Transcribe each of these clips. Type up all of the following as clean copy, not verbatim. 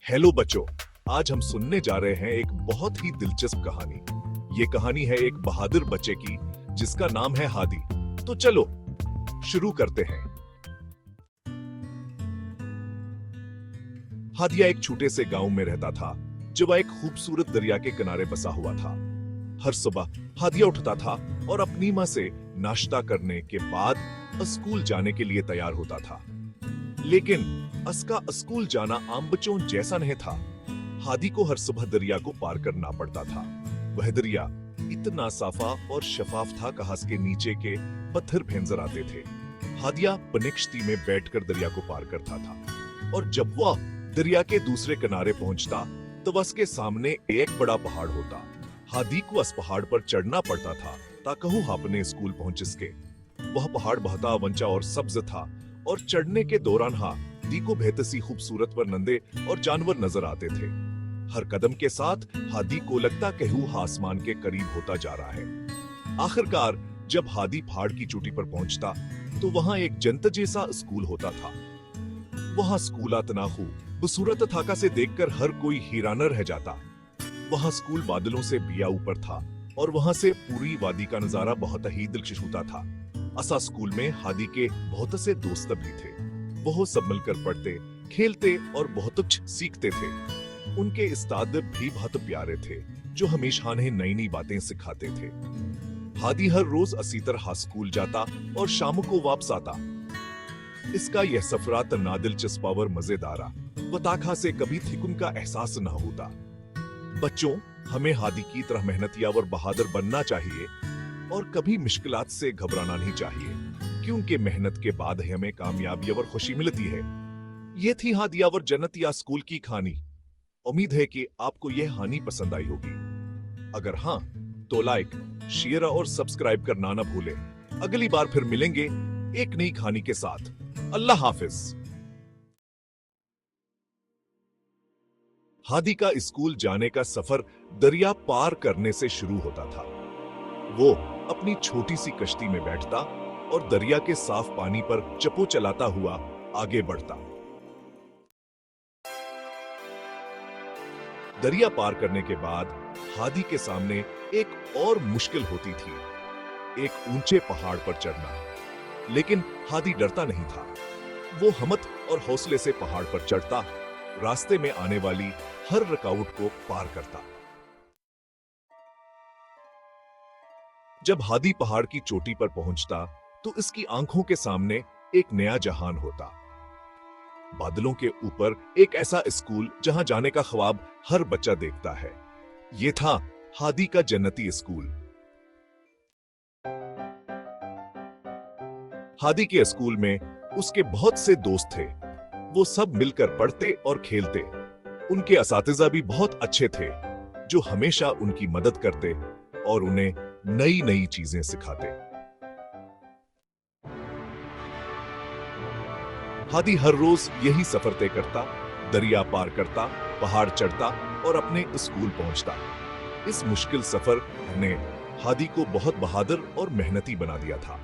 Hello बच्चों, आज हम सुनने जा रहे हैं एक बहुत ही दिलचस्प कहानी। ये कहानी है एक बहादुर बच्चे की जिसका नाम है हादी। तो चलो शुरू करते हैं। हादिया एक छोटे से गांव में रहता था जो वह एक खूबसूरत दरिया के किनारे बसा हुआ था। हर सुबह हादिया उठता था और अपनी मां से नाश्ता करने के बाद स्कूल जाने के लिए तैयार होता था। लेकिन उसका स्कूल जाना आम बच्चों जैसा नहीं था। हादी को हर सुबह दरिया को पार करना पड़ता था। वह दरिया इतना साफा और शफाफ था कि उसके नीचे के पत्थर भी नजर आते थे। हादिया पनिकश्ती में बैठकर दरिया को पार करता था और जब वह दरिया के दूसरे किनारे पहुंचता तो उसके सामने एक बड़ा पहाड़ होता। हादी को उस पहाड़ पर चढ़ना पड़ता था ताकि वो अपने स्कूल पहुंच सके। वह पहाड़ बहुत ऊंचा और सब्ज था और चढ़ने के दौरान हादी को बेहतसी खूबसूरत परिंदे और जानवर नजर आते थे। हर कदम के साथ हादी को लगता कि वो आसमान के करीब होता जा रहा है। आखिरकार जब हादी पहाड़ की चोटी पर पहुंचता तो वहां एक जन्नत जैसा स्कूल होता था। वहां स्कूल इतना खूबसूरत था से देखकर हर कोई हैरान रह जाता। वहां स्कूल बादलों से बिया ऊपर था और वहां से पूरी वादी का नजारा बहुत ही दिलकश होता था। असा स्कूल में हादी के बहुत से दोस्त भी थे। वो सब मिलकर पढ़ते, खेलते और बहुत कुछ सीखते थे। उनके उस्ताद भी बहुत प्यारे थे जो हमेशा उन्हें नई नई बातें सिखाते थे। हादी हर रोज इसी तरह स्कूल जाता और शाम को वापस आता। इसका यह सफर इतना दिलचस्प और मजेदार बताखा से कभी थिकुन का एहसास न होता। बच्चों, हमें हादी की तरह मेहनती और बहादुर बनना चाहिए और कभी मुश्किलात से घबराना नहीं चाहिए, क्योंकि मेहनत के बाद हमें कामयाबी और खुशी मिलती है। ये थी हादिया और जन्नतिया स्कूल की कहानी। उम्मीद है कि आपको यह कहानी पसंद आई होगी। अगर हाँ तो लाइक, शेयर और सब्सक्राइब करना ना भूलें। अगली बार फिर मिलेंगे एक नई कहानी के साथ। अल्लाह हाफिज। हादी का स्कूल जाने का सफर दरिया पार करने से शुरू होता था। वो अपनी छोटी सी कश्ती में बैठता और दरिया के साफ पानी पर चप्पू चलाता हुआ आगे बढ़ता। दरिया पार करने के बाद हादी के सामने एक और मुश्किल होती थी, एक ऊंचे पहाड़ पर चढ़ना। लेकिन हादी डरता नहीं था। वो हिम्मत और हौसले से पहाड़ पर चढ़ता, रास्ते में आने वाली हर रुकावट को पार करता। जब हादी पहाड़ की चोटी पर पहुंचता तो इसकी आंखों के सामने एक नया जहान होता। बादलों के ऊपर एक ऐसा स्कूल जहां जाने का ख्वाब हर बच्चा देखता है। यह था हादी का जन्नती स्कूल। हादी के स्कूल में उसके बहुत से दोस्त थे। वो सब मिलकर पढ़ते और खेलते। उनके असातिज़ा भी बहुत अच्छे थे जो हमेशा उनकी मदद करते और उन्हें नई नई चीजें सिखाते। हादी हर रोज यही सफर तय करता, दरिया पार करता, पहाड़ चढ़ता और अपने स्कूल पहुंचता। इस मुश्किल सफर ने हादी को बहुत बहादुर और मेहनती बना दिया था।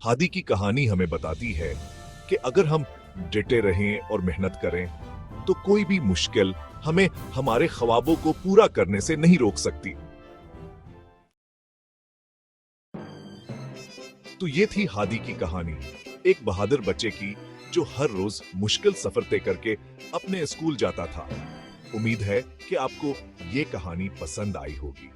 हादी की कहानी हमें बताती है कि अगर हम डटे रहें और मेहनत करें तो कोई भी मुश्किल हमें हमारे ख्वाबों को पूरा करने से नहीं रोक सकती। तो ये थी हादी की कहानी, एक बहादुर बच्चे की जो हर रोज मुश्किल सफर तय करके अपने स्कूल जाता था। उम्मीद है कि आपको ये कहानी पसंद आई होगी।